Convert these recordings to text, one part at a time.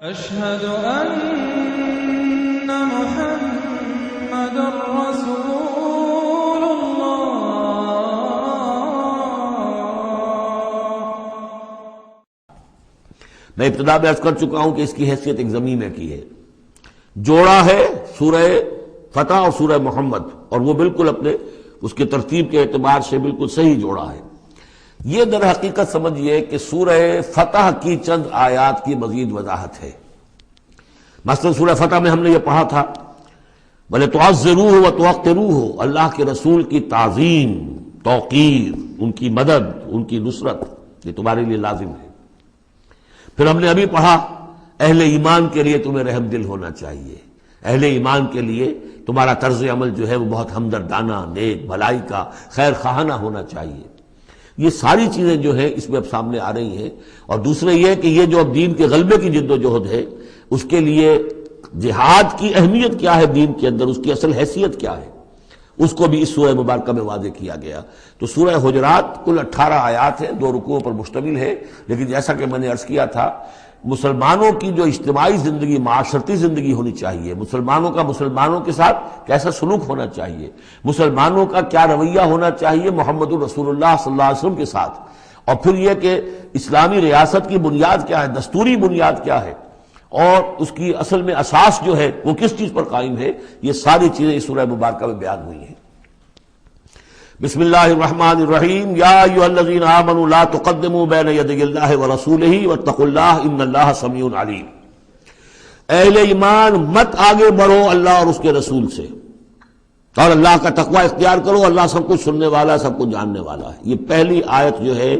أشهد أن محمد رسول الله. میں ابتدا میں عرض کر چکا ہوں کہ اس کی حیثیت ایک ضمیر میں کی ہے. جوڑا ہے سورہ فتح اور سورہ محمد، اور وہ بالکل اپنے اس کے ترتیب کے اعتبار سے بالکل صحیح جوڑا ہے. یہ در حقیقت سمجھیے کہ سورہ فتح کی چند آیات کی مزید وضاحت ہے. مثلا سورہ فتح میں ہم نے یہ پڑھا تھا بھلے تعذروہ و توقروہ، اللہ کے رسول کی تعظیم، توقیر، ان کی مدد، ان کی نصرت، یہ تمہارے لیے لازم ہے. پھر ہم نے ابھی پڑھا اہل ایمان کے لیے تمہیں رحم دل ہونا چاہیے، اہل ایمان کے لیے تمہارا طرز عمل جو ہے وہ بہت ہمدردانہ، نیک، بھلائی کا، خیر خواہانہ ہونا چاہیے. یہ ساری چیزیں جو ہیں اس میں اب سامنے آ رہی ہیں. اور دوسرے یہ کہ یہ جو اب دین کے غلبے کی جد و جہد ہے، اس کے لیے جہاد کی اہمیت کیا ہے دین کے اندر، اس کی اصل حیثیت کیا ہے، اس کو بھی اس سورہ مبارکہ میں واضح کیا گیا. تو سورہ حجرات کل 18 آیات ہیں، 2 رکوعوں پر مشتمل ہے. لیکن جیسا کہ میں نے عرض کیا تھا، مسلمانوں کی جو اجتماعی زندگی، معاشرتی زندگی ہونی چاہیے، مسلمانوں کا مسلمانوں کے ساتھ کیسا سلوک ہونا چاہیے، مسلمانوں کا کیا رویہ ہونا چاہیے محمد الرسول اللہ صلی اللہ علیہ وسلم کے ساتھ، اور پھر یہ کہ اسلامی ریاست کی بنیاد کیا ہے، دستوری بنیاد کیا ہے، اور اس کی اصل میں اساس جو ہے وہ کس چیز پر قائم ہے، یہ ساری چیزیں اس سورہ مبارکہ میں بیان ہوئی ہیں. بسم اللہ الرحمن الرحیم. یا ایھا الذین آمنوا لا تقدموا بین یدی اللہ ورسولہ واتقوا اللہ ان اللہ سمیع علیم. اہل ایمان مت آگے بڑھو اللہ اور اس کے رسول سے، اور اللہ کا تقوی اختیار کرو، اللہ سب کچھ سننے والا، سب کچھ جاننے والا ہے. یہ پہلی آیت جو ہے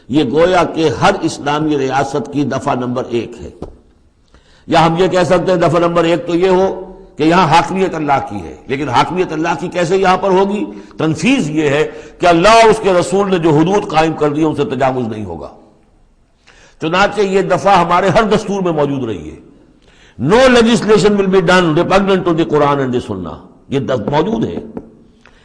یہ گویا کہ ہر اسلامی ریاست کی دفعہ نمبر 1 ہے. یا ہم یہ کہہ سکتے ہیں دفعہ نمبر 1 تو یہ ہو کہ یہاں حاکمیت اللہ کی ہے، لیکن حاکمیت اللہ کی کیسے یہاں پر ہوگی؟ تنفیذ یہ ہے کہ اللہ اور اس کے رسول نے جو حدود قائم کر دی ان سے تجاوز نہیں ہوگا. چنانچہ یہ دفعہ ہمارے ہر دستور میں موجود رہی ہے. No legislation will be done repugnant to the Quran and the سنہ، یہ موجود ہے.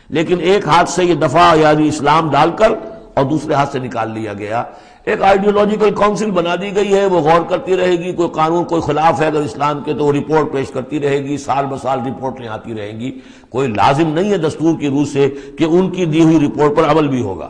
لیکن ایک ہاتھ سے یہ دفعہ یعنی اسلام ڈال کر اور دوسرے ہاتھ سے نکال لیا گیا. ایک آئیڈیولوجیکل کونسل بنا دی گئی ہے، وہ غور کرتی رہے گی، کوئی قانون کوئی خلاف ہے اگر اسلام کے تو وہ رپورٹ پیش کرتی رہے گی، سال بسال رپورٹیں آتی رہیں گی. کوئی لازم نہیں ہے دستور کی روح سے کہ ان کی دی ہوئی رپورٹ پر عمل بھی ہوگا.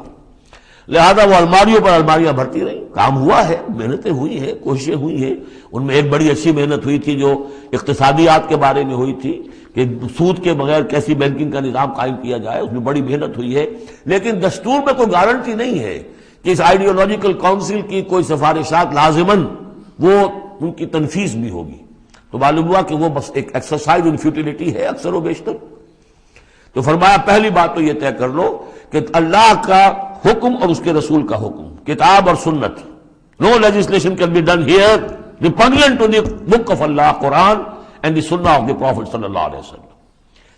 لہذا وہ الماریوں پر الماریاں بھرتی رہیں. کام ہوا ہے، محنتیں ہوئی ہیں، کوششیں ہوئی ہیں. ان میں ایک بڑی اچھی محنت ہوئی تھی جو اقتصادیات کے بارے میں ہوئی تھی کہ سود کے بغیر کیسی بینکنگ کا نظام قائم کیا جائے، اس میں بڑی محنت ہوئی ہے. لیکن دستور میں کوئی گارنٹی نہیں ہے کہ اس آئیڈیولوجیکل کونسل کی کوئی سفارشات لازماً وہ ان کی تنفیذ بھی ہوگی. تو معلوم ہوا کہ وہ بس ایک ایکسرسائز ان فیوٹیلیٹی ہے اکثر و بیشتر. تو فرمایا پہلی بات تو یہ طے کر لو کہ اللہ کا حکم اور اس کے رسول کا حکم، کتاب اور سنت، no legislation can be done here repugnant to the book of Allah Quran and the سنہ آف دی پروفٹ صلی اللہ علیہ وسلم.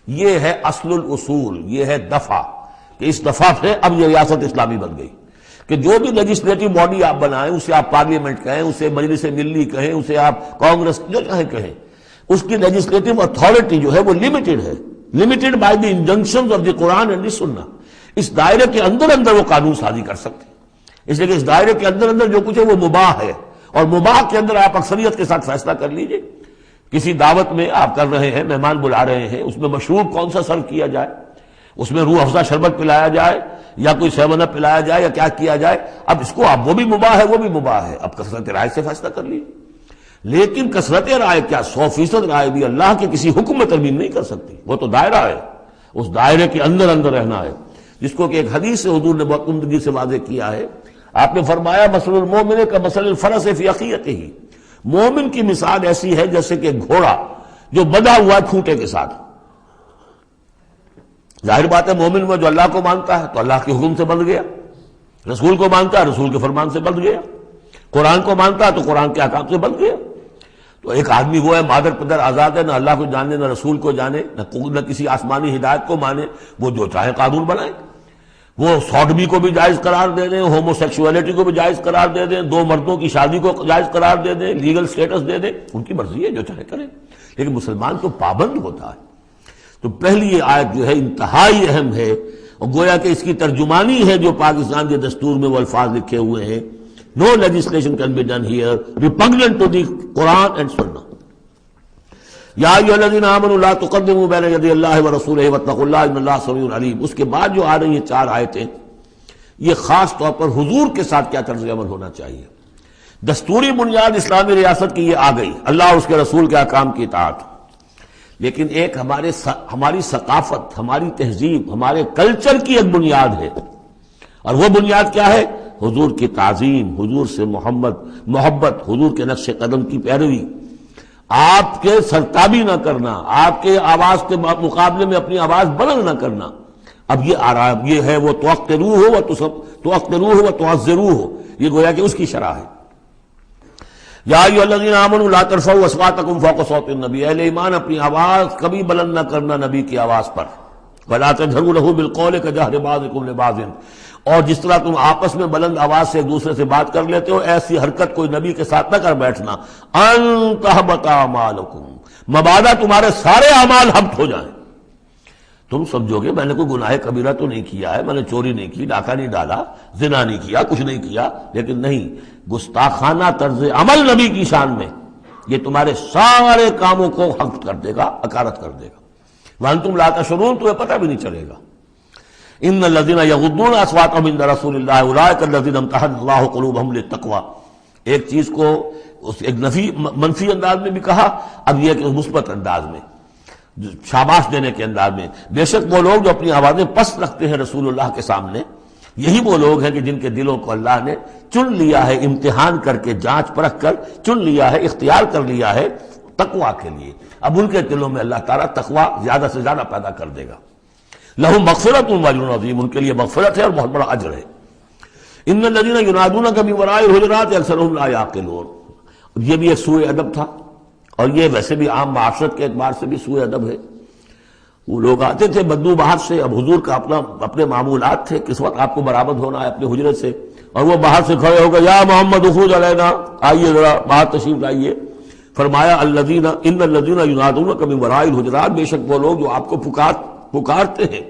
یہ ہے اصل الاصول، یہ ہے دفعہ کہ اس دفعہ سے اب یہ ریاست اسلامی بن گئی. کہ جو بھی لیجسلیٹو باڈی آپ بنائیں، اسے آپ پارلیمنٹ کہیں، اسے مجلس ملی کہیں، اسے آپ کانگریس جو چاہیں کہیں، اس کی لیجسلیٹو اتھارٹی جو ہے وہ لمیٹڈ ہے، limited by the injunctions of the Quran and the Sunnah. اس دائرے کے اندر اندر وہ قانون سازی کر سکتے ہیں. اس لیے کہ اس دائرے کے اندر اندر جو کچھ ہے وہ مباح ہے، اور مباح کے اندر آپ اکثریت کے ساتھ فیصلہ کر لیجئے. کسی دعوت میں آپ کر رہے ہیں، مہمان بلا رہے ہیں، اس میں مشروب کون سا سرو کیا جائے، اس میں روح افزا شربت پلایا جائے یا کوئی سیون اپ پلایا جائے یا کیا کیا جائے، اب اس کو اب وہ بھی مباح ہے، وہ بھی مباح ہے، اب کثرت رائے سے فیصلہ کر لیجیے. لیکن کثرت رائے کیا 100% رائے بھی اللہ کے کسی حکم میں ترمیم نہیں کر سکتی. وہ تو دائرہ ہے، اس دائرے کے اندر اندر رہنا ہے، جس کو کہ ایک حدیث سے حضور نے بہت عمدگی سے واضح کیا ہے. آپ نے فرمایا مثل المومن کا مثل الفرس فی عقیتہ، مومن کی مثال ایسی ہے جیسے کہ گھوڑا جو بندھا ہوا ہے کھوٹے کے ساتھ. ظاہر بات ہے مومن میں جو اللہ کو مانتا ہے تو اللہ کے حکم سے بندھ گیا، رسول کو مانتا ہے رسول کے فرمان سے بندھ گیا، قرآن کو مانتا ہے تو قرآن کے احکام سے بندھ گیا. تو ایک آدمی وہ ہے مادر پدر آزاد ہے، نہ اللہ کو جانے نہ رسول کو جانے نہ کسی آسمانی ہدایت کو مانے، وہ جو چاہے قانون بنائے. وہ سوڈمی کو بھی جائز قرار دے دیں، ہومو سیکشولیٹی کو بھی جائز قرار دے دیں، 2 مردوں کی شادی کو جائز قرار دے دیں، لیگل سٹیٹس دے دیں، ان کی مرضی ہے جو چاہے کریں. لیکن مسلمان تو پابند ہوتا ہے. تو پہلی یہ آیت جو ہے انتہائی اہم ہے، اور گویا کہ اس کی ترجمانی ہے جو پاکستان کے دستور میں وہ الفاظ لکھے ہوئے ہیں No legislation can be done here repugnant to the Quran and Sunnah. یا ایھا الذین آمنوا لا تقدموا بین یدی اللہ ورسولہ واتقوا اللہ ان اللہ سمیع علیم. اس کے بعد جو آ رہی ہیں 4 آیتیں، یہ خاص طور پر حضور کے ساتھ کیا طرز عمل ہونا چاہیے. دستوری بنیاد اسلامی ریاست کی یہ آ گئی، اللہ اور اس کے رسول کے احکام کی اطاعت. لیکن ایک ہماری ثقافت، ہماری تہذیب، ہمارے کلچر کی ایک بنیاد ہے، اور وہ بنیاد کیا ہے؟ حضور کی تعظیم، حضور سے محبت، حضور کے نقش قدم کی پیروی، آپ کے سرتابی نہ کرنا، آپ کے آواز کے مقابلے میں اپنی آواز بلند نہ کرنا. اب یہ آ رہا ہے، یہ ہے وہ توقروہ و تعزروہ، یہ گویا کہ اس کی شرح ہے. یا ایھا الذین آمنوا لا ترفعوا اصواتکم فوق صوت النبی، اہل ایمان اپنی آواز کبھی بلند نہ کرنا نبی کی آواز پر. ولا تجہروا لہ بالقول کجہر بعضکم لبعض، اور جس طرح تم آپس میں بلند آواز سے ایک دوسرے سے بات کر لیتے ہو، ایسی حرکت کوئی نبی کے ساتھ نہ کر بیٹھنا. ان تحبط اعمالکم، مبادا تمہارے سارے اعمال حبط ہو جائیں. تم سمجھو گے میں نے کوئی گناہ کبیرہ تو نہیں کیا ہے، میں نے چوری نہیں کی، ڈاکہ نہیں ڈالا، زنا نہیں کیا، کچھ نہیں کیا، لیکن نہیں، گستاخانہ طرز عمل نبی کی شان میں یہ تمہارے سارے کاموں کو حبط کر دے گا، اکارت کر دے گا. وانتم لا تشعرون، تمہیں پتہ بھی نہیں چلے گا. ان الذین یغضون اصواتهم عند رسول اللہ اولئک الذین امتحن اللہ قلوبهم للتقوی. ایک چیز کو ایک منفی انداز میں بھی کہا، اب یہ کہ مثبت انداز میں، شاباش دینے کے انداز میں. بے شک وہ لوگ جو اپنی آوازیں پست رکھتے ہیں رسول اللہ کے سامنے، یہی وہ لوگ ہیں کہ جن کے دلوں کو اللہ نے چن لیا ہے، امتحان کر کے، جانچ پرکھ کر چن لیا ہے، اختیار کر لیا ہے تقوی کے لیے. اب ان کے دلوں میں اللہ تعالیٰ تقوی زیادہ سے زیادہ پیدا کر دے گا. لہم مغفرۃ واجر عظیم، ان کے لیے مغفرت ہے اور بہت بڑا اجر ہے. ان الذین ینادونک من وراء الحجرات اکثرهم لا یعقلون. یہ بھی ایک سوء ادب تھا، اور یہ ویسے بھی عام معاشرت کے اعتبار سے بھی سوء ادب ہے. وہ لوگ آتے تھے بدو باہر سے، اب حضور کا اپنے معمولات تھے، کس وقت آپ کو برآمد ہونا ہے اپنے حجرے سے، اور وہ باہر سے کھڑے ہو گئے، یا محمد اخرج علینا، آئیے ذرا باہر تشریف لائیے. فرمایا ان الذین ینادونک من وراء الحجرات، بے شک وہ لوگ جو آپ کو پکارتے ہیں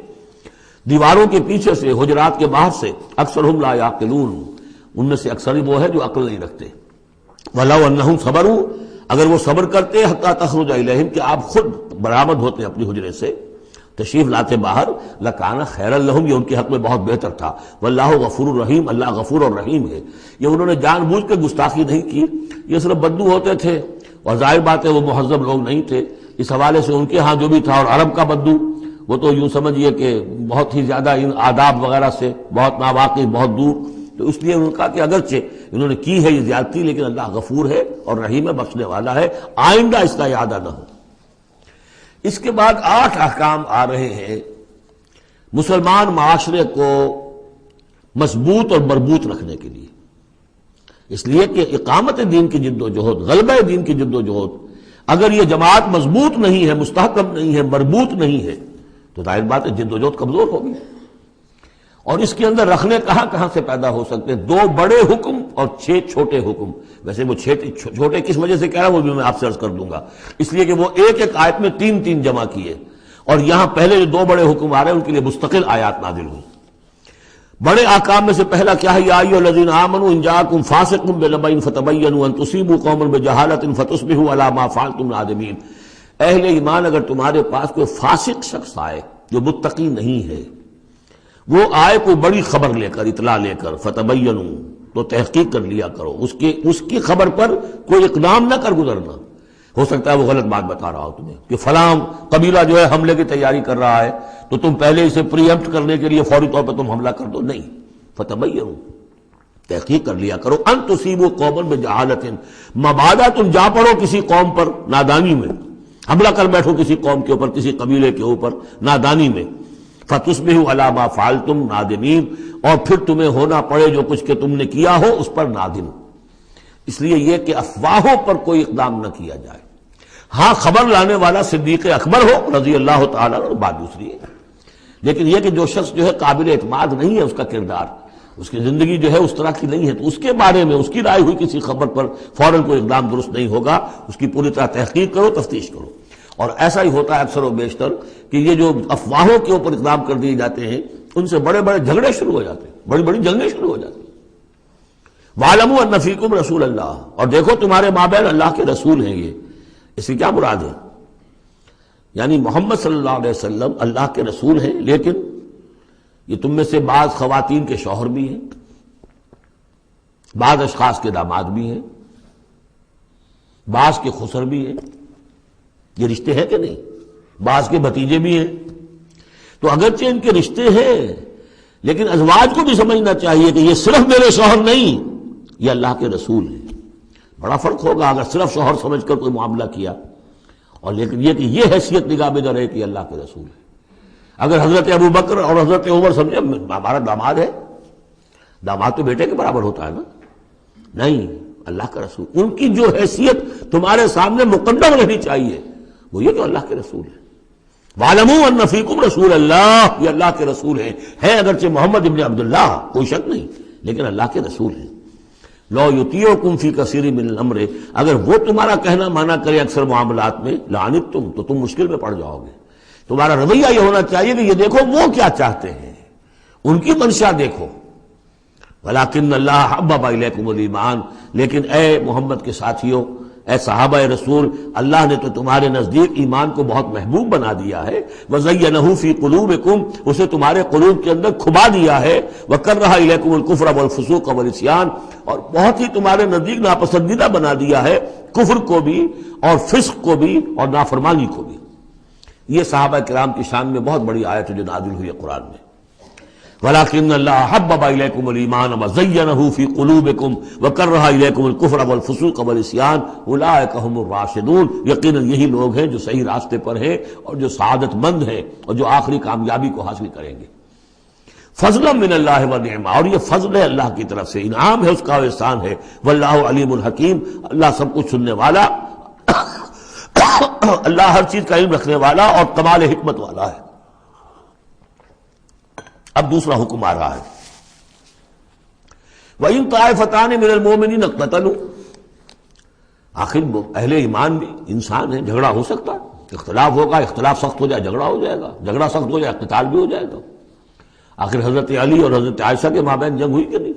دیواروں کے پیچھے سے، حجرات کے باہر سے، اکثرهم لا یعقلون، ان میں سے اکثر وہ ہے جو عقل نہیں رکھتے. ولو انہم صبروا، اگر وہ صبر کرتے حتی تخرج الیہم، کہ آپ خود برآمد ہوتے اپنی حجرے سے، تشریف لاتے باہر، لکان خیر لہم، یہ ان کے حق میں بہت بہتر تھا. واللہ غفور الرحیم، اللہ غفور اور رحیم ہے. یہ انہوں نے جان بوجھ کے گستاخی نہیں کی، یہ صرف بدو ہوتے تھے، اور ظاہر بات ہے وہ مہذب لوگ نہیں تھے. اس حوالے سے ان کے ہاں جو بھی تھا، اور عرب کا بدو وہ تو یوں سمجھیے کہ بہت ہی زیادہ ان آداب وغیرہ سے بہت ناواقف، بہت دور. تو اس لیے ان کا کہ اگرچہ انہوں نے کی ہے یہ زیادتی، لیکن اللہ غفور ہے اور رحیم ہے، بخشنے والا ہے، آئندہ اس کا اعادہ نہ ہو. اس کے بعد 8 احکام آ رہے ہیں مسلمان معاشرے کو مضبوط اور مربوط رکھنے کے لیے. اس لیے کہ اقامت دین کی جد و جہد، غلبہ دین کی جد و جہد، اگر یہ جماعت مضبوط نہیں ہے، مستحکم نہیں ہے، مربوط نہیں ہے، تو ظاہر بات ہے جد و جہد کمزور ہوگی. اور اس کے اندر رکھنے کہاں سے پیدا ہو سکتے ہیں؟ 2 بڑے حکم اور 6 چھوٹے حکم. ویسے وہ چھوٹے کس وجہ سے کہہ رہا ہوں وہ بھی میں آپ سے عرض کر دوں گا. اس لیے کہ وہ ایک آیت میں 3 جمع کیے، اور یہاں پہلے جو 2 بڑے حکم آ رہے ہیں ان کے لیے مستقل آیات نازل ہوئی. بڑے احکام میں سے پہلا کیا ہے؟ یا ایھا الذین آمنوا ان جاءکم فاسق بنبأ فتبینوا ان تصیبوا قوما بجہالۃ فتصبحوا علی ما فعلتم نادمین. اہل ایمان، اگر تمہارے پاس کوئی فاسق شخص آئے جو متقی نہیں ہے، وہ آئے کوئی بڑی خبر لے کر، اطلاع لے کر، فتبینوا، تو تحقیق کر لیا کرو، اس کی خبر پر کوئی اقدام نہ کر گزرنا. ہو سکتا ہے وہ غلط بات بتا رہا ہو تمہیں کہ فلاں قبیلہ جو ہے حملے کی تیاری کر رہا ہے، تو تم پہلے اسے پری ایمپٹ کرنے کے لیے فوری طور پر تم حملہ کر دو. نہیں، فتبینوا، تحقیق کر لیا کرو. ان تصیبوا قوما بجہالۃ، مبادا تم جا پڑو کسی قوم پر نادانی میں، حملہ کر بیٹھو کسی قوم کے اوپر، کسی قبیلے کے اوپر نادانی میں، فتصبحوا علی ما فعلتم نادمین، اور پھر تمہیں ہونا پڑے جو کچھ کہ تم نے کیا ہو اس پر نادم. اس لیے یہ کہ افواہوں پر کوئی اقدام نہ کیا جائے. ہاں خبر لانے والا صدیق اکبر ہو رضی اللہ تعالیٰ، اور بات دوسری ہے. لیکن یہ کہ جو شخص جو ہے قابل اعتماد نہیں ہے، اس کا کردار، اس کی زندگی جو ہے اس طرح کی نہیں ہے، تو اس کے بارے میں، اس کی رائے ہوئی کسی خبر پر فوراً کوئی اقدام درست نہیں ہوگا. اس کی پوری طرح تحقیق کرو، تفتیش کرو. اور ایسا ہی ہوتا ہے اکثر و بیشتر کہ یہ جو افواہوں کے اوپر اقدام کر دیے جاتے ہیں، ان سے بڑے بڑے جھگڑے شروع ہو جاتے ہیں، بڑی بڑی جنگیں شروع ہو جاتی ہیں. وَاعْلَمُوا أَنَّ فِيكُمْ رَسُولَ اللَّهِ، اور دیکھو تمہارے مابین اللہ کے رسول ہیں. یہ اس سے کیا مراد ہے؟ یعنی محمد صلی اللہ علیہ وسلم اللہ کے رسول ہیں، لیکن یہ تم میں سے بعض خواتین کے شوہر بھی ہیں، بعض اشخاص کے داماد بھی ہیں، بعض کے خسر بھی ہیں. یہ رشتے ہیں کہ نہیں؟ بعض کے بھتیجے بھی ہیں. تو اگرچہ ان کے رشتے ہیں، لیکن ازواج کو بھی سمجھنا چاہیے کہ یہ صرف میرے شوہر نہیں، یہ اللہ کے رسول ہیں. بڑا فرق ہوگا اگر صرف شوہر سمجھ کر کوئی معاملہ کیا، اور لیکن یہ کہ یہ حیثیت نگاہ میں نہ رہے کہ اللہ کے رسول ہے. اگر حضرت ابو بکر اور حضرت عمر سمجھے ہمارا داماد ہے، داماد تو بیٹے کے برابر ہوتا ہے نا، نہیں، اللہ کا رسول. ان کی جو حیثیت تمہارے سامنے مقدم رہنی چاہیے وہ یہ کہ اللہ کے رسول ہے. وَاعْلَمُوا أَنَّ فِيكُمْ رَسُولَ اللَّهِ، یہ اللہ کے رسول ہیں اگرچہ محمد ابن عبداللہ، کوئی شک نہیں، لیکن اللہ کے رسول ہیں. لَوْ يُطِيعُكُمْ فِي كَثِيرٍ مِّنَ الْأَمْرِ، اگر وہ تمہارا کہنا مانا کرے اکثر معاملات میں، لَعَنِتُّمْ، تو تم مشکل میں پڑ جاؤ گے. تمہارا رویہ یہ ہونا چاہیے کہ یہ دیکھو وہ کیا چاہتے ہیں، ان کی منشا دیکھو. وَلَٰكِنَّ اللَّهَ حَبَّبَ إِلَيْكُمُ الْإِيمَانَ، لیکن اے محمد کے ساتھیوں، اے صحابہ رسول، اللہ نے تو تمہارے نزدیک ایمان کو بہت محبوب بنا دیا ہے. وَزَيَّنَهُ فِي قُلُوبِكُمْ، اسے تمہارے قلوب کے اندر کھبا دیا ہے. وَكَرَّهَ إِلَيْكُمُ الْكُفْرَ وَالْفُسُوقَ وَالْعِصْيَانَ، اور بہت ہی تمہارے نزدیک ناپسندیدہ بنا دیا ہے کفر کو بھی اور فسق کو بھی اور نافرمانی کو بھی. یہ صحابہ کرام کی شان میں بہت بڑی آیت ہے جو نازل ہوئی ہے قرآن میں. وَلَٰكِنَّ اللَّهَ حَبَّبَ إِلَيْكُمُ الْإِيمَانَ وَزَيَّنَهُ فِي قُلُوبِكُمْ وَكَرَّهَ إِلَيْكُمُ الْكُفْرَ وَالْفُسُوقَ وَالْعِصْيَانَ أُولَٰئِكَ هُمُ الرَّاشِدُونَ، یقیناً یہی لوگ ہیں جو صحیح راستے پر ہیں اور جو سعادت مند ہیں اور جو آخری کامیابی کو حاصل کریں گے. فضلا من اللہ ونعما، اور یہ فضل ہے اللہ کی طرف سے، انعام ہے اس کا، احسان ہے. واللہ علیم الحکیم، اللہ سب کچھ سننے والا، اللہ ہر چیز کا علم رکھنے والا اور کمال حکمت والا ہے. اب دوسرا حکم آ رہا ہے، وَإِن طَائِفَتَانِ مِنَ الْمُؤْمِنِينَ اقْتَتَلُوا، آخر اہل ایمان بھی انسان ہیں، جھگڑا ہو سکتا ہے، اختلاف ہوگا، اختلاف سخت ہو جائے جھگڑا ہو جائے گا، جھگڑا سخت ہو جائے قتال بھی ہو جائے گا. آخر حضرت علی اور حضرت عائشہ کے مابین جنگ ہوئی کہ نہیں؟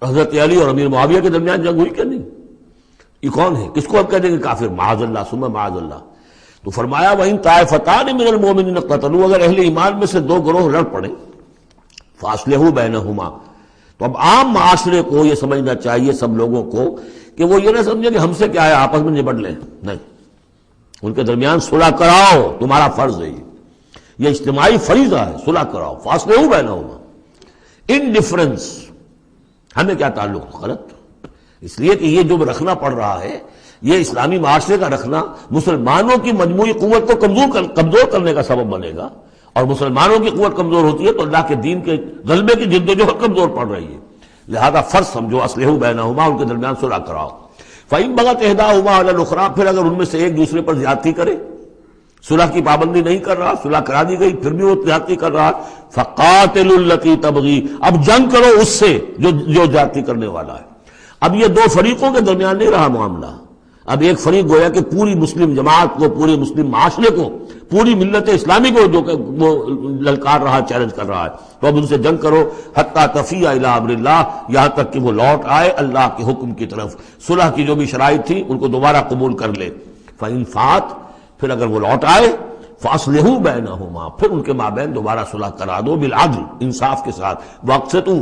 حضرت علی اور امیر معاویہ کے درمیان جنگ ہوئی کہ نہیں؟ یہ کون ہے؟ کس کو اب کہہ دیں گے کافر؟ معاذ اللہ ثم معاذ اللہ. تو فرمایا وَإِن طَائِفَتَانِ مِنَ الْمُؤْمِنِينَ اقْتَتَلُوا، اگر اہل ایمان میں سے دو گروہ لڑ پڑے، فَأَصْلِحُوا بَيْنَهُمَا، تو اب عام معاشرے کو یہ سمجھنا چاہیے، سب لوگوں کو، کہ وہ یہ نہ سمجھے کہ ہم سے کیا ہے، آپس میں نبٹ لیں، نہیں، ان کے درمیان صلح کراؤ، تمہارا فرض ہے، یہ اجتماعی فریضہ ہے، صلح کراؤ. فَأَصْلِحُوا بَيْنَهُمَا، انڈیفرنس ہمیں کیا تعلق؟ غلط. اس لیے کہ یہ جو رکھنا پڑ رہا ہے، یہ اسلامی معاشرے کا رکھنا مسلمانوں کی مجموعی قوت کو کمزور کرنے کا سبب بنے گا، اور مسلمانوں کی قوت کمزور ہوتی ہے تو اللہ کے دین کے غلبے کی جدوجہد کمزور پڑ رہی ہے. لہذا فرض سمجھو، اصلحوا بینہما، ان کے درمیان صلح کراؤ. فَإِن بَغَتْ إِحْدَاهُمَا عَلَى الْأُخْرَىٰ، پھر اگر ان میں سے ایک دوسرے پر زیادتی کرے، صلح کی پابندی نہیں کر رہا، صلح کرا دی گئی پھر بھی وہ زیادتی کر رہا، فَقَاتِلُوا الَّتِي تَبْغِي، اب جنگ کرو اس سے جو زیادتی کرنے والا ہے. اب یہ دو فریقوں کے درمیان نہیں رہا معاملہ، اب ایک فریق گویا کہ پوری مسلم جماعت کو، پورے مسلم معاشرے کو، پوری ملت اسلامی کو جو کہ وہ للکار رہا، چیلنج کر رہا ہے. تو اب ان سے جنگ کرو، حتیٰ تفیء الی امر اللہ، یہاں تک کہ وہ لوٹ آئے اللہ کے حکم کی طرف. صلح کی جو بھی شرائط تھی ان کو دوبارہ قبول کر لے. فإن فات، پھر اگر وہ لوٹ آئے، فاصلحوا بینہما، پھر ان کے مابین دوبارہ صلح کرا دو، بالعدل، انصاف کے ساتھ. واقسطوا،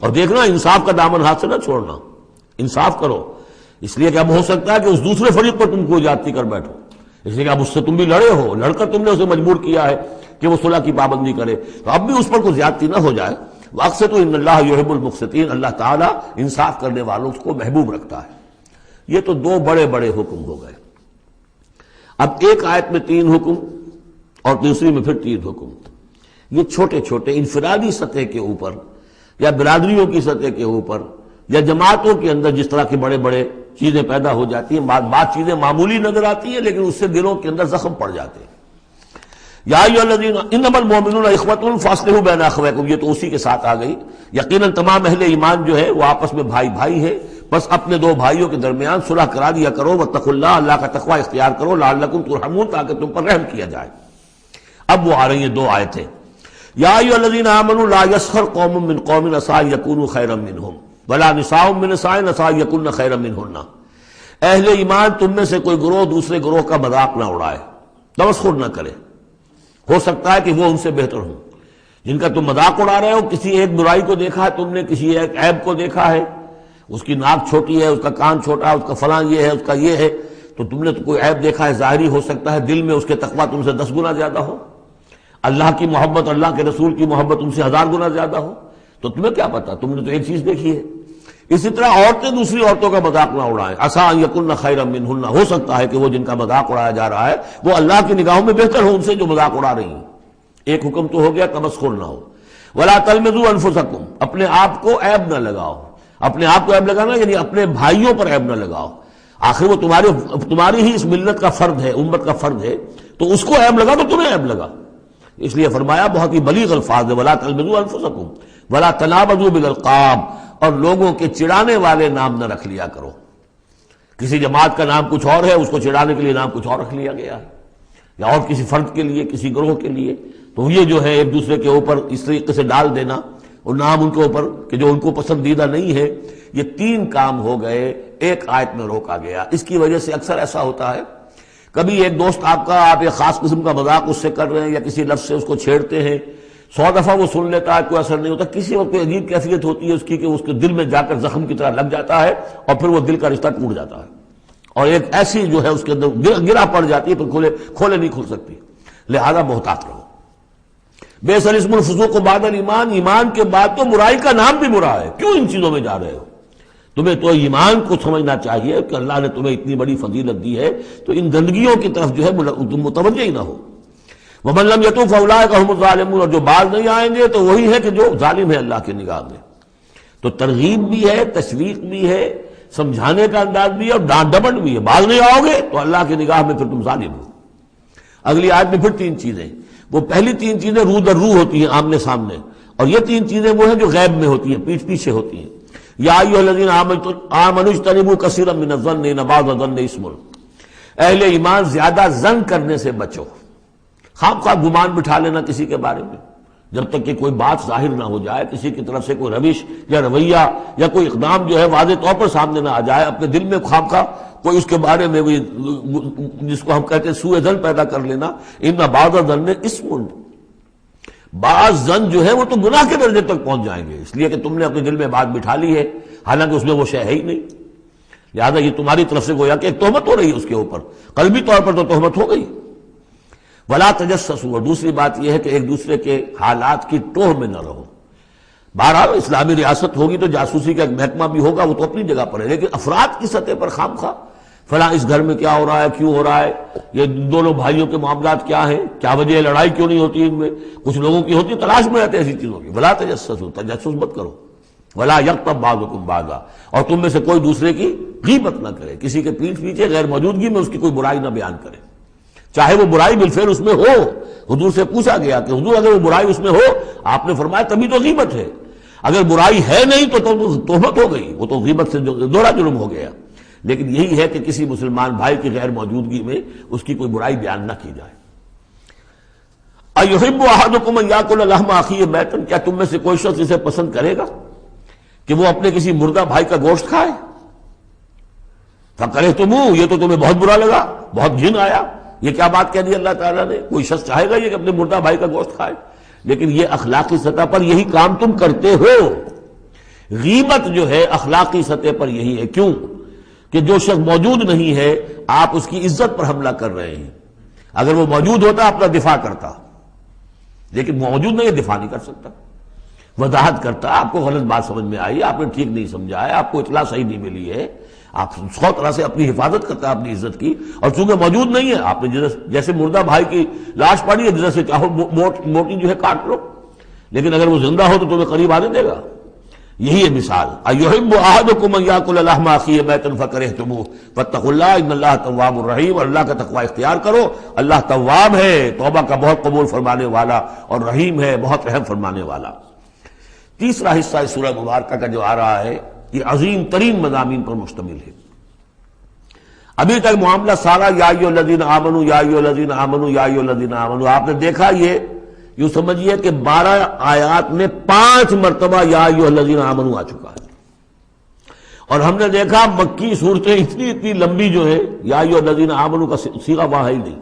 اور دیکھنا انصاف کا دامن ہاتھ سے نہ چھوڑنا، انصاف کرو. اس لیے کہ اب ہو سکتا ہے کہ اس دوسرے فریق پر تم کو زیادتی کر بیٹھو، اس لیے کہ اب اس سے تم بھی لڑے ہو، لڑ کر تم نے اسے مجبور کیا ہے کہ وہ صلح کی پابندی کرے، تو اب بھی اس پر کوئی زیادتی نہ ہو جائے. واقسطوا ان اللہ یحب المقسطین، اللہ تعالیٰ انصاف کرنے والوں کو محبوب رکھتا ہے. یہ تو دو بڑے بڑے حکم ہو گئے. اب ایک آیت میں 3 حکم اور دوسری میں پھر 3 حکم. یہ چھوٹے چھوٹے انفرادی سطح کے اوپر یا برادریوں کی سطح کے اوپر یا جماعتوں کے اندر جس طرح کے بڑے بڑے چیزیں پیدا ہو جاتی ہیں، بعض چیزیں معمولی نظر آتی ہیں لیکن اس سے دلوں کے اندر زخم پڑ جاتے ہیں. یا ایھا الذین انما المؤمنون اخوۃ فاصلحوا بین اخویکم، یہ تو اسی کے ساتھ آ گئی. یقیناً تمام اہل ایمان جو ہے وہ آپس میں بھائی بھائی ہے، بس اپنے دو بھائیوں کے درمیان صلح کرا دیا کرو. واتقوا اللہ، اللہ کا تقوی اختیار کرو. لعلکم ترحمون، تاکہ تم پر رحم کیا جائے. اب وہ آ رہی ہیں 2 آیتیں. یا ایھا الذین آمنوا لا یسخر قوم من قوم عسى ان یکونوا خیرا منہم، ولا نساء من نساء عسى ان یکن خیرا منہن، اہل ایمان تم میں سے کوئی گروہ دوسرے گروہ کا مذاق نہ اڑائے، تمسخر نہ کرے، ہو سکتا ہے کہ وہ ان سے بہتر ہوں۔ جن کا تم مذاق اڑا رہے ہو، کسی ایک برائی کو دیکھا ہے تم نے، کسی ایک عیب کو دیکھا ہے، اس کی ناک چھوٹی ہے، اس کا کان چھوٹا ہے، اس کا فلاں یہ ہے، اس کا یہ ہے، تو تم نے تو کوئی عیب دیکھا ہے ظاہری، ہو سکتا ہے دل میں اس کے تقویٰ تم سے 10 گنا زیادہ ہو، اللہ کی محبت، اللہ کے رسول کی محبت تم سے 1000 گنا زیادہ ہو، تو تمہیں کیا پتا، تم نے تو ایک چیز دیکھی ہے۔ اسی طرح عورتیں دوسری عورتوں کا مذاق نہ اڑائیں، عسیٰ ان یکن خیرا منہن، ہو سکتا ہے کہ وہ جن کا مذاق اڑایا جا رہا ہے وہ اللہ کی نگاہوں میں بہتر ہو ان سے جو مذاق اڑا رہی ہیں۔ ایک حکم تو ہو گیا تمسخر نہ ہو۔ ولا تلمزوا انفسکم، اپنے آپ کو عیب نہ لگاؤ، اپنے آپ کو عیب لگانا یعنی اپنے بھائیوں پر عیب نہ لگاؤ، آخر وہ تمہاری ہی اس ملت کا فرد ہے، امت کا فرد ہے، تو اس کو عیب لگا تو تمہیں عیب لگا، اس لیے فرمایا بہت ہی بلیغ الفاظ ہے، ولا تلمزوا انفسکم ولا تنابزوا بالالقاب، اور لوگوں کے چڑانے والے نام نہ رکھ لیا کرو۔ کسی جماعت کا نام کچھ اور ہے، اس کو چڑانے کے لیے نام کچھ اور رکھ لیا گیا ہے، یا اور کسی فرد کے لیے، کسی گروہ کے لیے، تو یہ جو ہے ایک دوسرے کے اوپر اس طریقے سے ڈال دینا اور نام ان کے اوپر کہ جو ان کو پسندیدہ نہیں ہے، یہ 3 کام ہو گئے ایک آیت میں روکا گیا۔ اس کی وجہ سے اکثر ایسا ہوتا ہے، کبھی ایک دوست آپ ایک خاص قسم کا مذاق اس سے کر رہے ہیں یا کسی لفظ سے اس کو چھیڑتے ہیں، 100 دفعہ وہ سن لیتا ہے، کوئی اثر نہیں ہوتا، کسی وقت کوئی عجیب کیفیت ہوتی ہے اس کی کہ اس کے دل میں جا کر زخم کی طرح لگ جاتا ہے اور پھر وہ دل کا رشتہ ٹوٹ جاتا ہے، اور ایک ایسی جو ہے اس کے اندر گرہ پڑ جاتی ہے، پھر کھولے نہیں کھل سکتی۔ لہذا محتاط رہو۔ بئس الاسم الفسوق بعد الایمان، ایمان کے بعد تو برائی کا نام بھی برا ہے، کیوں ان چیزوں میں جا رہے ہو؟ تمہیں تو ایمان کو سمجھنا چاہیے کہ اللہ نے تمہیں اتنی بڑی فضیلت دی ہے، تو ان گندگیوں کی طرف جو ہے تم متوجہ ہی نہ ہو۔ ومن لم یتوب فاولئک هم الظالمون، اور جو باز نہیں آئیں گے تو وہی ہے کہ جو ظالم ہے اللہ کی نگاہ میں۔ تو ترغیب بھی ہے، تشویق بھی ہے، سمجھانے کا انداز بھی ہے، اور ڈانٹ ڈپٹ بھی ہے۔ باز نہیں آؤ گے تو اللہ کی نگاہ میں پھر تم ظالم ہو۔ اگلی آیت میں پھر 3 چیزیں، وہ پہلی 3 چیزیں رو در رو ہوتی ہیں آمنے سامنے، اور یہ 3 چیزیں وہ ہیں جو غیب میں ہوتی ہیں، پیچھے ہوتی ہیں۔ یا ایھا الذین آمنوا اجتنبوا کثیرا من الظن ان بعض الظن اثم، اہل ایمان زیادہ ظن کرنے سے بچو، خواہ گمان بٹھا لینا کسی کے بارے میں، جب تک کہ کوئی بات ظاہر نہ ہو جائے، کسی کی طرف سے کوئی روش یا رویہ یا کوئی اقدام جو ہے واضح طور پر سامنے نہ آ جائے، اپنے دل میں خواہ کوئی اس کے بارے میں بھی جس کو ہم کہتے ہیں سوء ظن پیدا کر لینا۔ ان بعض الظن اثم، بعض ظن جو ہے وہ تو گناہ کے درجے تک پہنچ جائیں گے، اس لیے کہ تم نے اپنے دل میں بات بٹھا لی ہے، حالانکہ اس میں وہ شے ہے ہی نہیں، لہذا یہ تمہاری طرف سے گویا کہ ایک تہمت ہو رہی ہے اس کے اوپر، قلبی طور پر تو تہمت ہو گئی۔ ولا تجسسوا، اور دوسری بات یہ ہے کہ ایک دوسرے کے حالات کی ٹوہ میں نہ رہو۔ بہرحال اسلامی ریاست ہوگی تو جاسوسی کا ایک محکمہ بھی ہوگا، وہ تو اپنی جگہ پر ہے، لیکن افراد کی سطح پر خام خواہ فلاں اس گھر میں کیا ہو رہا ہے، کیوں ہو رہا ہے، یہ دونوں بھائیوں کے معاملات کیا ہیں، کیا وجہ ہے، لڑائی کیوں نہیں ہوتی ان میں، کچھ لوگوں کی ہوتی، تلاش میں رہتے ہیں ایسی چیزوں کی۔ ولا تجسسوا، تجسس مت کرو۔ ولا یغتب بعضکم بعضا، اور تم میں سے کوئی دوسرے کی غیبت نہ کرے، کسی کے پیٹھ پیچھے غیر موجودگی میں اس کی کوئی برائی نہ بیان کرے، چاہے وہ برائی بالفعل اس میں ہو۔ حضور سے پوچھا گیا کہ حضور اگر وہ برائی اس میں ہو، آپ نے فرمایا تبھی تو غیبت ہے، اگر برائی ہے نہیں تو تہمت ہو گئی، وہ تو غیبت سے دوہرا جرم ہو گیا۔ لیکن یہی ہے کہ کسی مسلمان بھائی کی غیر موجودگی میں اس کی کوئی برائی بیان نہ کی جائے۔ ایحب احدکم ان یاکل لحم اخیہ میتا، کیا تم میں سے کوئی شخص اسے پسند کرے گا کہ وہ اپنے کسی مردہ بھائی کا گوشت کھائے؟ فکرہتموہ، یہ تو تمہیں بہت برا لگا، بہت گھن آیا، یہ کیا بات کہہ دی اللہ تعالیٰ نے؟ کوئی شخص چاہے گا یہ کہ اپنے مردہ بھائی کا گوشت کھائے؟ لیکن یہ اخلاقی سطح پر یہی کام تم کرتے ہو۔ غیبت جو ہے اخلاقی سطح پر یہی ہے، کیوں کہ جو شخص موجود نہیں ہے آپ اس کی عزت پر حملہ کر رہے ہیں، اگر وہ موجود ہوتا اپنا دفاع کرتا، لیکن موجود نہیں ہے، دفاع نہیں کر سکتا، وضاحت کرتا، آپ کو غلط بات سمجھ میں آئی، آپ نے ٹھیک نہیں سمجھا ہے، آپ کو اطلاع صحیح نہیں ملی ہے، آپ 100 طرح سے اپنی حفاظت کرتا ہے اپنی عزت کی، اور چونکہ موجود نہیں ہے آپ نے جیسے مردہ بھائی کی لاش پڑی ہے، جیسے چاہو موٹی جو ہے کاٹ لو، لیکن اگر وہ زندہ ہو تو تمہیں قریب آنے دے گا۔ یہی ہے مثال۔ ایحب احدکم ان یاکل لحم اخیہ میتا فکرہتموہ فاتقوا اللہ ان اللہ تواب الرحیم، اور اللہ کا تقوی اختیار کرو، اللہ تواب ہے، توبہ کا بہت قبول فرمانے والا، اور رحیم ہے، بہت رحم فرمانے والا۔ تیسرا حصہ اس سورہ مبارکہ کا جو آ رہا ہے یہ عظیم ترین مضامین پر مشتمل ہے۔ ابھی تک معاملہ سارا یا ایھا الذین آمنوا یا ایھا الذین آمنوا یا ایھا الذین آمنوا، آپ نے دیکھا یہ یوں سمجھیے کہ 12 آیات میں 5 مرتبہ یا ایھا الذین آمنوا آ چکا ہے، اور ہم نے دیکھا مکی صورتیں اتنی لمبی جو ہے یا ایھا الذین آمنوا کا صیغہ وہاں ہے ہی نہیں،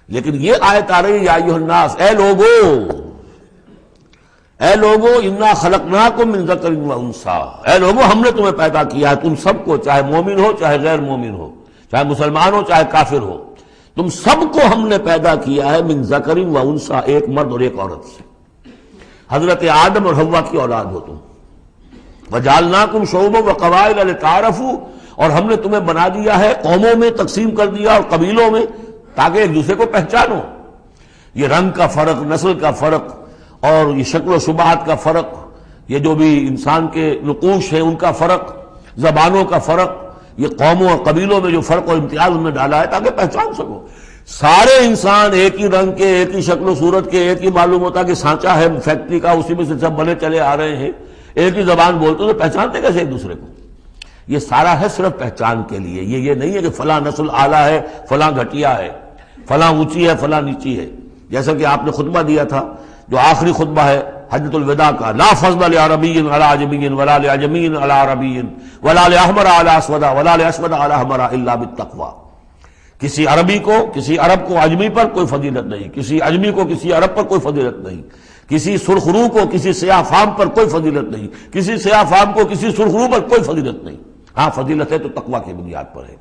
لیکن یہ آیت آ رہی ہے یا ایھا الناس، اے لوگو انا خلقناکم من ذکر و انثی، اے لوگو ہم نے تمہیں پیدا کیا ہے، تم سب کو، چاہے مومن ہو چاہے غیر مومن ہو، چاہے مسلمان ہو چاہے کافر ہو، تم سب کو ہم نے پیدا کیا ہے من ذکر و انثی، ایک مرد اور ایک عورت سے، حضرت آدم اور حوا کی اولاد ہو تم، وجعلناکم شعوبا وقبائل لتعارفوا، اور ہم نے تمہیں بنا دیا ہے، قوموں میں تقسیم کر دیا اور قبیلوں میں، تاکہ ایک دوسرے کو پہچانو۔ یہ رنگ کا فرق، نسل کا فرق اور یہ شکل و شبہات کا فرق، یہ جو بھی انسان کے نقوش ہیں ان کا فرق، زبانوں کا فرق، یہ قوموں اور قبیلوں میں جو فرق اور امتیاز ہم نے ڈالا ہے تاکہ پہچان سکو۔ سارے انسان ایک ہی رنگ کے، ایک ہی شکل و صورت کے، ایک ہی معلوم ہوتا کہ سانچہ ہے فیکٹری کا، اسی میں سے سب بنے چلے آ رہے ہیں، ایک ہی زبان بولتے تو پہچانتے کیسے ایک دوسرے کو؟ یہ سارا ہے صرف پہچان کے لیے، یہ نہیں ہے کہ فلاں نسل اعلیٰ ہے فلاں گھٹیا ہے، فلاں اونچی ہے فلاں نیچی ہے۔ جیسا کہ آپ نے خطبہ دیا تھا جو آخری خطبہ ہے حجۃ الوداع کا، لا فضل لعربی علی عجمی ولا لعجمی علی عربی ولا لاحمر علی اسود ولا لاسود علی احمر الا بالتقوی، کسی عربی کو، کسی عرب کو عجمی پر کوئی فضیلت نہیں، کسی عجمی کو کسی عرب پر کوئی فضیلت نہیں، کسی سرخ رو کو کسی سیاہ فام پر کوئی فضیلت نہیں، کسی سیاہ فام کو کسی سرخ رو پر کوئی فضیلت نہیں۔ ہاں فضیلت ہے تو تقوی کی بنیاد پر ہے۔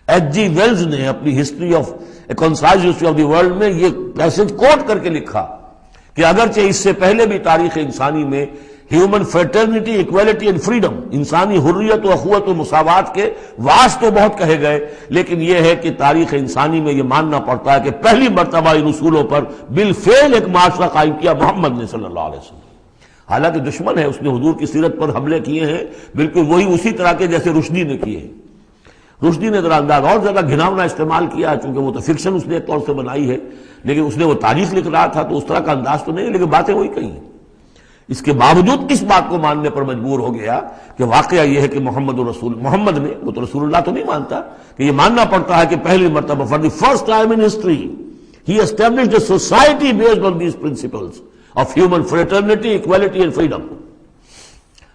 ایچ جی ویلز نے اپنی history of a concise history of the world میں یہ پیسج کوٹ کر کے لکھا کہ اگرچہ اس سے پہلے بھی تاریخ انسانی میں human fraternity, equality and freedom, انسانی حریت و اخوت و مساوات کے واس تو بہت کہے گئے، لیکن یہ ہے کہ تاریخ انسانی میں یہ ماننا پڑتا ہے کہ پہلی مرتبہ ان اصولوں پر بالفعل ایک معاشرہ قائم کیا محمد نے صلی اللہ علیہ وسلم۔ حالانکہ دشمن ہے، اس نے حضور کی سیرت پر حملے کیے ہیں بالکل وہی اسی طرح کے جیسے رشدی نے کیے ہیں۔ رشدی نے ذرا انداز اور زیادہ گھناؤنا استعمال کیا، چونکہ وہ تو فکشن اس نے ایک طور سے بنائی ہے، لیکن اس نے وہ تاریخ لکھ رہا تھا تو اس طرح کا انداز تو نہیں، لیکن باتیں وہی کہی ہیں۔ اس کے باوجود کس بات کو ماننے پر مجبور ہو گیا کہ واقعہ یہ ہے کہ محمد نے، وہ تو رسول اللہ تو نہیں مانتا، کہ یہ ماننا پڑتا ہے کہ پہلی مرتبہ for the first time in history ہی established a society based on these principles of human fraternity, equality and freedom.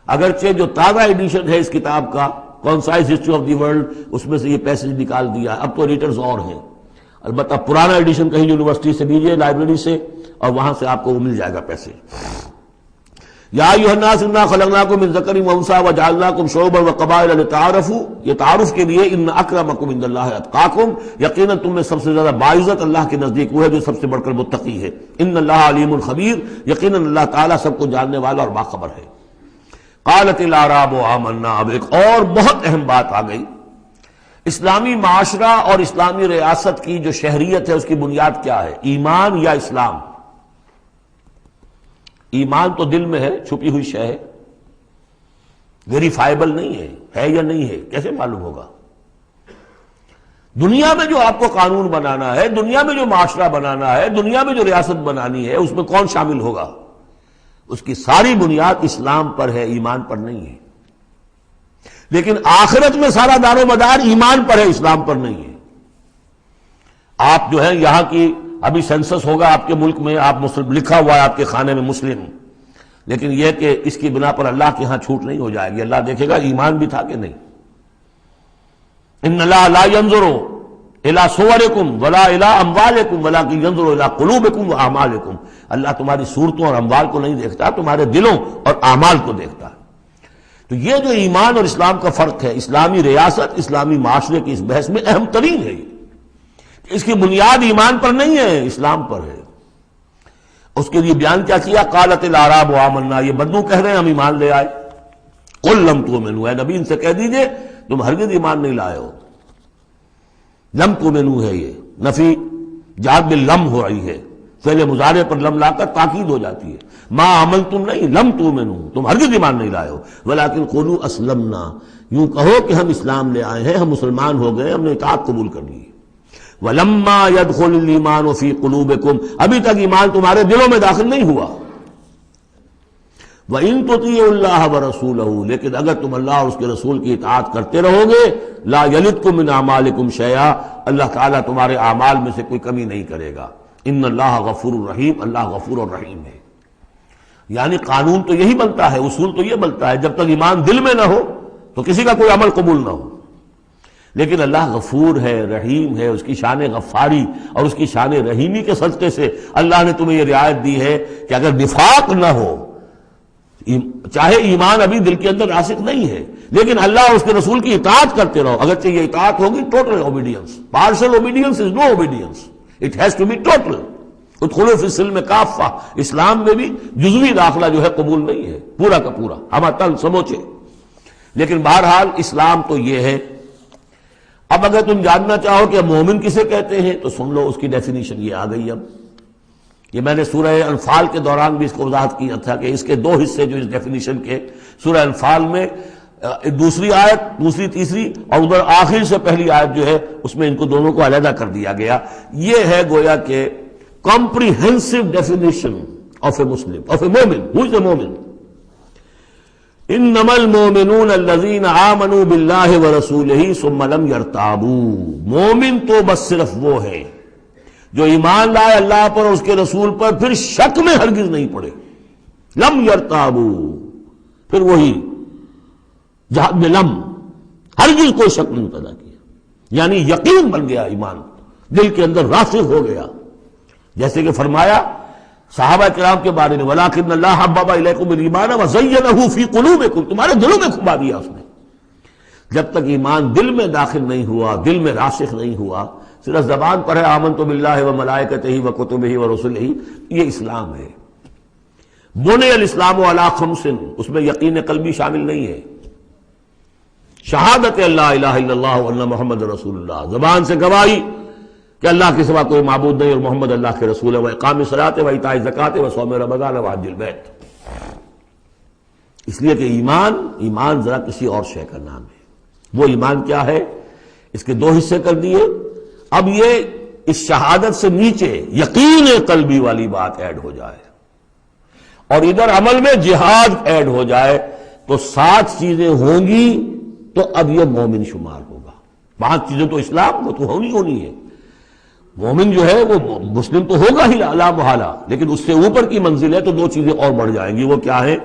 اگرچہ جو تازہ ایڈیشن ہے اس کتاب کا concise history of the world, اس میں سے یہ پیسج نکال دیا ہے، اب تو ایڈیٹرز اور ہیں، البتہ پرانا ایڈیشن کہیں یونیورسٹی سے لیجیے، لائبریری سے، اور وہاں سے آپ کو وہ مل جائے گا پیسے۔ یا ایھا الناس انا خلقناکم من ذکر و انثی وجعلناکم شعوبا وقبائل لتعارفوا، یہ تعارف کے لیے، ان اکرمکم عند اللہ اتقاکم، یقیناً تم میں سب سے زیادہ باعزت اللہ کے نزدیک وہ ہے جو سب سے بڑھ کر متقی ہے۔ ان اللہ علیم خبیر، یقیناً اللہ تعالیٰ سب کو جاننے والا اور باخبر ہے۔ قالت الاعراب آمنا، اب ایک اور بہت اہم بات آ گئی۔ اسلامی معاشرہ اور اسلامی ریاست کی جو شہریت ہے اس کی بنیاد کیا ہے؟ ایمان یا اسلام؟ ایمان تو دل میں ہے، چھپی ہوئی شے ہے، ویریفائبل نہیں ہے یا نہیں ہے، کیسے معلوم ہوگا؟ دنیا میں جو آپ کو قانون بنانا ہے، دنیا میں جو معاشرہ بنانا ہے، دنیا میں جو ریاست بنانی ہے، اس میں کون شامل ہوگا؟ اس کی ساری بنیاد اسلام پر ہے، ایمان پر نہیں ہے۔ لیکن آخرت میں سارا دار و مدار ایمان پر ہے، اسلام پر نہیں ہے۔ آپ جو ہے یہاں کی ابھی سینسس ہوگا آپ کے ملک میں، آپ مسلم لکھا ہوا ہے آپ کے خانے میں مسلم، لیکن یہ کہ اس کی بنا پر اللہ کے ہاں چھوٹ نہیں ہو جائے گی، اللہ دیکھے گا ایمان بھی تھا کہ نہیں۔ ان اللہ لا ينظر الى صورکم ولا الى اموالکم ولکن ينظر الى قلوبکم واعمالکم، اللہ تمہاری صورتوں اور اموال کو نہیں دیکھتا، تمہارے دلوں اور اعمال کو دیکھتا ہے۔ تو یہ جو ایمان اور اسلام کا فرق ہے، اسلامی ریاست اسلامی معاشرے کی اس بحث میں اہم ترین ہے، اس کی بنیاد ایمان پر نہیں ہے، اسلام پر ہے۔ اس کے لیے بیان کیا کیا؟ قالت الاعراب آمنا، یہ بدو کہہ رہے ہیں ہم ایمان لے آئے۔ قل لم تؤمنوا، اے نبی ان سے کہہ دیجئے تم ہرگز ایمان نہیں لائے ہو۔ لم تؤمنوا ہے، یہ نفی جاد باللم ہو رہی ہے، فعل مضارع پر لم لا کر تاکید ہو جاتی ہے۔ ما آمنتم نہیں، لم تؤمنوا، تم ہرگز ایمان نہیں لائے ہو، ولکن قولوا اسلمنا، یوں کہو کہ ہم اسلام لے آئے ہیں، ہم مسلمان ہو گئے، ہم نے اطاعت قبول کر لی۔ وَلَمَّا يَدْخُلِ الْإِيمَانُ فِي قُلُوبِكُمْ، ابھی تک ایمان تمہارے دلوں میں داخل نہیں ہوا۔ وَإِن تُطِيعُوا اللَّهَ وَرَسُولَهُ، لیکن اگر تم اللہ اور اس کے رسول کی اطاعت کرتے رہو گے، لَا يَلِدْكُم مِّنْ أَعْمَالِكُمْ شَيْئًا، اللہ تعالیٰ تمہارے اعمال میں سے کوئی کمی نہیں کرے گا۔ ان اللہ غفور الرحیم، اللہ غفور الرحیم ہے۔ یعنی قانون تو یہی بنتا ہے، اصول تو یہ بنتا ہے، جب تک ایمان دل میں نہ ہو تو کسی کا کوئی عمل قبول نہ ہو۔ لیکن اللہ غفور ہے، رحیم ہے، اس کی شان غفاری اور اس کی شان رحیمی کے صدقے سے اللہ نے تمہیں یہ رعایت دی ہے کہ اگر نفاق نہ ہو، چاہے ایمان ابھی دل کے اندر راسخ نہیں ہے، لیکن اللہ اور اس کے رسول کی اطاعت کرتے رہو، اگرچہ یہ اطاعت ہوگی total obedience, partial obedience is no obedience, it has to be total. ادخلوا فی السلم کافہ، اسلام میں بھی جزوی داخلہ جو ہے قبول نہیں ہے، پورا کا پورا ہم تن سموچے۔ لیکن بہرحال اسلام تو یہ ہے۔ اب اگر تم جاننا چاہو کہ مومن کسے کہتے ہیں تو سن لو، اس کی ڈیفینیشن یہ آ گئی۔ اب یہ میں نے سورہ انفال کے دوران بھی اس کو وضاحت کیا تھا کہ اس کے دو حصے جو اس ڈیفینیشن کے، سورہ انفال میں دوسری آیت، دوسری تیسری، اور ادھر آخر سے پہلی آیت جو ہے اس میں ان کو دونوں کو علیحدہ کر دیا گیا۔ یہ ہے گویا کہ comprehensive definition of a Muslim, of a مومن۔ Who is a مومن؟ انما المؤمنون الذين آمنوا بالله ورسوله ثم لم يرتابوا۔ مومن تو بس صرف وہ ہے جو ایمان لائے اللہ پر اور اس کے رسول پر، پھر شک میں ہرگز نہیں پڑے۔ لم يرتابوا، پھر وہی جہاد میں لم، ہرگز کوئی شک نہیں پیدا کیا، یعنی یقین بن گیا، ایمان دل کے اندر راسخ ہو گیا۔ جیسے کہ فرمایا صحابہ کرام کے بارے میں، وَلَٰكِنَّ اللَّهَ حَبَّبَ إِلَيْكُمُ الْإِيمَانَ وَزَيَّنَهُ فِي قُلُوبِكُمْ، تمہارے دلوں میں کھبا دیا اس نے۔ جب تک ایمان دل میں داخل نہیں ہوا، دل میں راسخ نہیں ہوا، صرف زبان پر ہے آمنت باللہ وملائکتہ وکتبہ ورسلہ، یہ اسلام ہے۔ بنی الاسلام علی خمس، اس میں یقین قلبی شامل نہیں ہے۔ شہادت اللہ الہ الا اللہ وان محمد رسول اللہ، زبان سے گواہی کہ اللہ کے سوا کوئی معبود نہیں اور محمد اللہ کے رسول ہے، وإقام الصلاۃ وإیتاء الزکوٰۃ وصوم رمضان وحج البیت۔ اس لیے کہ ایمان ذرا کسی اور شے کا نام ہے۔ وہ ایمان کیا ہے؟ اس کے دو حصے کر دیے۔ اب یہ اس شہادت سے نیچے یقین قلبی والی بات ایڈ ہو جائے اور ادھر عمل میں جہاد ایڈ ہو جائے تو 7 چیزیں ہوں گی تو اب یہ مومن شمار ہوگا۔ 5 چیزیں تو اسلام کو تو ہونی ہے۔ مومن جو ہے وہ مسلم تو ہوگا ہی لا محالہ، لیکن اس سے اوپر کی منزل ہے تو 2 چیزیں اور بڑھ جائیں گی۔ وہ کیا ہے؟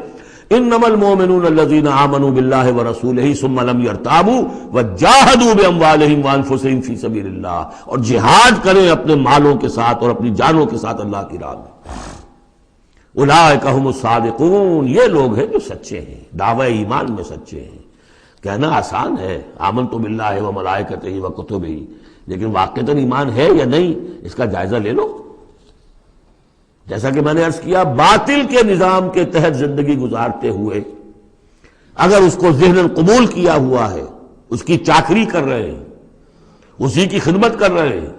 انما المؤمنون الذين آمنوا بالله ورسوله ثم لم يرتابوا وجاهدوا باموالهم وانفسهم في سبيل الله، اور جہاد کریں اپنے مالوں کے ساتھ اور اپنی جانوں کے ساتھ اللہ کی راہ میں۔ اولئک هم الصادقون، یہ لوگ ہیں جو سچے ہیں، دعوی ایمان میں سچے ہیں۔ کہنا آسان ہے آمنت باللہ وملائکتہ وکتبہ، لیکن واقعتاً ایمان ہے یا نہیں اس کا جائزہ لے لو۔ جیسا کہ میں نے عرض کیا، باطل کے نظام کے تحت زندگی گزارتے ہوئے اگر اس کو ذہناً قبول کیا ہوا ہے، اس کی چاکری کر رہے ہیں، اسی کی خدمت کر رہے ہیں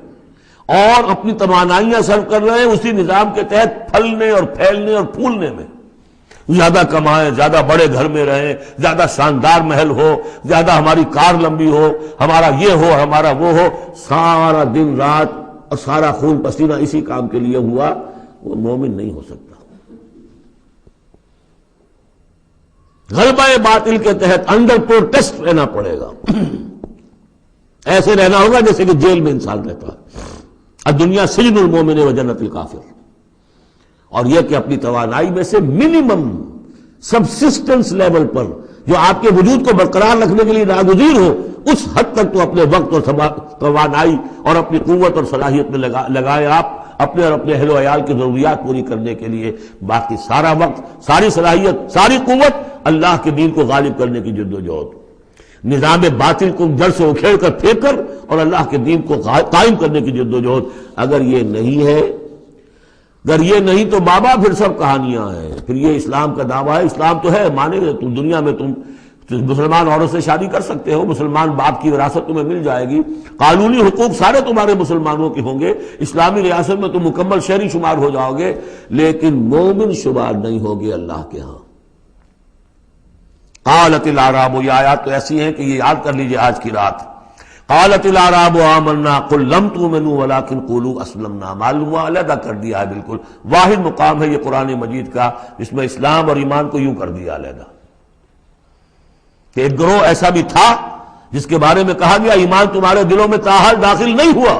اور اپنی توانائیاں صرف کر رہے ہیں اسی نظام کے تحت پھلنے اور پھیلنے اور پھولنے میں، زیادہ کمائیں، زیادہ بڑے گھر میں رہیں، زیادہ شاندار محل ہو، زیادہ ہماری کار لمبی ہو، ہمارا یہ ہو، ہمارا وہ ہو، سارا دن رات اور سارا خون پسینہ اسی کام کے لیے ہوا، وہ مومن نہیں ہو سکتا۔ غلبہ باطل کے تحت انڈر پروٹیسٹ رہنا پڑے گا، ایسے رہنا ہوگا جیسے کہ جیل میں انسان رہتا ہے۔ الدنیا سجن المومن و جنت الکافر، اور یہ کہ اپنی توانائی میں سے منیمم سبسسٹنس لیول پر جو آپ کے وجود کو برقرار رکھنے کے لیے ناگزیر ہو، اس حد تک تو اپنے وقت اور توانائی اور اپنی قوت اور صلاحیت میں لگائیں آپ، اپنے اور اپنے اہل و عیال کی ضروریات پوری کرنے کے لیے۔ باقی سارا وقت، ساری صلاحیت، ساری قوت اللہ کے دین کو غالب کرنے کی جد و جہد، نظام باطل کو جڑ سے اکھیڑ کر پھینک کر اور اللہ کے دین کو قائم کرنے کی جد و جہد۔ اگر یہ نہیں ہے، اگر یہ نہیں تو بابا پھر سب کہانیاں ہیں، پھر یہ اسلام کا دعویٰ ہے۔ اسلام تو ہے، مانے گا تم دنیا میں تم مسلمان عورت سے شادی کر سکتے ہو، مسلمان باپ کی وراثت تمہیں مل جائے گی، قانونی حقوق سارے تمہارے مسلمانوں کے ہوں گے، اسلامی ریاست میں تم مکمل شہری شمار ہو جاؤ گے، لیکن مومن شمار نہیں ہوگے اللہ کے ہاں۔ قالت الاعراب، یہ آیات تو ایسی ہیں کہ یہ یاد کر لیجئے آج کی رات۔ قالت الاعراب آمنا قل لم تؤمنوا ولكن قولوا اسلمنا، معلوم ہوا علیحدہ کر دیا ہے، بالکل واحد مقام ہے یہ قرآن مجید کا جس میں اسلام اور ایمان کو یوں کر دیا علیحدہ۔ کہ ایک گروہ ایسا بھی تھا جس کے بارے میں کہا گیا ایمان تمہارے دلوں میں تاحال داخل نہیں ہوا۔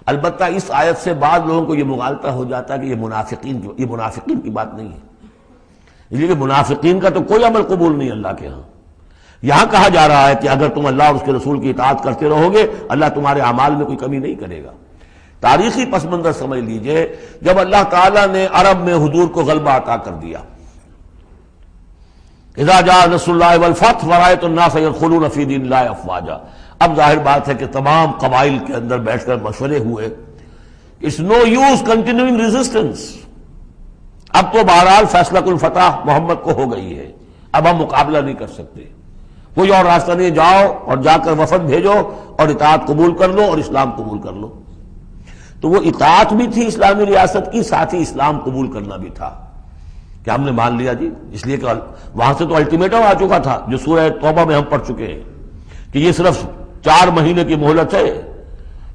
البتہ اس آیت سے بعض لوگوں کو یہ مغالطہ ہو جاتا ہے کہ یہ منافقین کی بات نہیں ہے، اس لیے کہ منافقین کا تو کوئی عمل قبول نہیں اللہ کے ہاں۔ یہاں کہا جا رہا ہے کہ اگر تم اللہ اور اس کے رسول کی اطاعت کرتے رہو گے اللہ تمہارے اعمال میں کوئی کمی نہیں کرے گا۔ تاریخی پس منظر سمجھ لیجئے، جب اللہ تعالیٰ نے عرب میں حضور کو غلبہ عطا کر دیا، اذا جاء نصر اللہ والفتح ورأیت الناس يدخلون فی دین اللہ افواجا، اب ظاہر بات ہے کہ تمام قبائل کے اندر بیٹھ کر مشورے ہوئے، it's no use continuing resistance, اب تو بہرحال فیصلہ کن فتح محمد کو ہو گئی ہے، اب ہم مقابلہ نہیں کر سکتے، کوئی اور راستہ نہیں، جاؤ اور جا کر وفد بھیجو اور اطاعت قبول کر لو اور اسلام قبول کر لو۔ تو وہ اطاعت بھی تھی اسلامی ریاست کی، ساتھ ہی اسلام قبول کرنا بھی تھا کہ ہم نے مان لیا جی، اس لیے کہ وہاں سے تو الٹیمیٹم آ چکا تھا جو سورہ توبہ میں ہم پڑھ چکے ہیں کہ یہ صرف 4 مہینے کی مہلت ہے،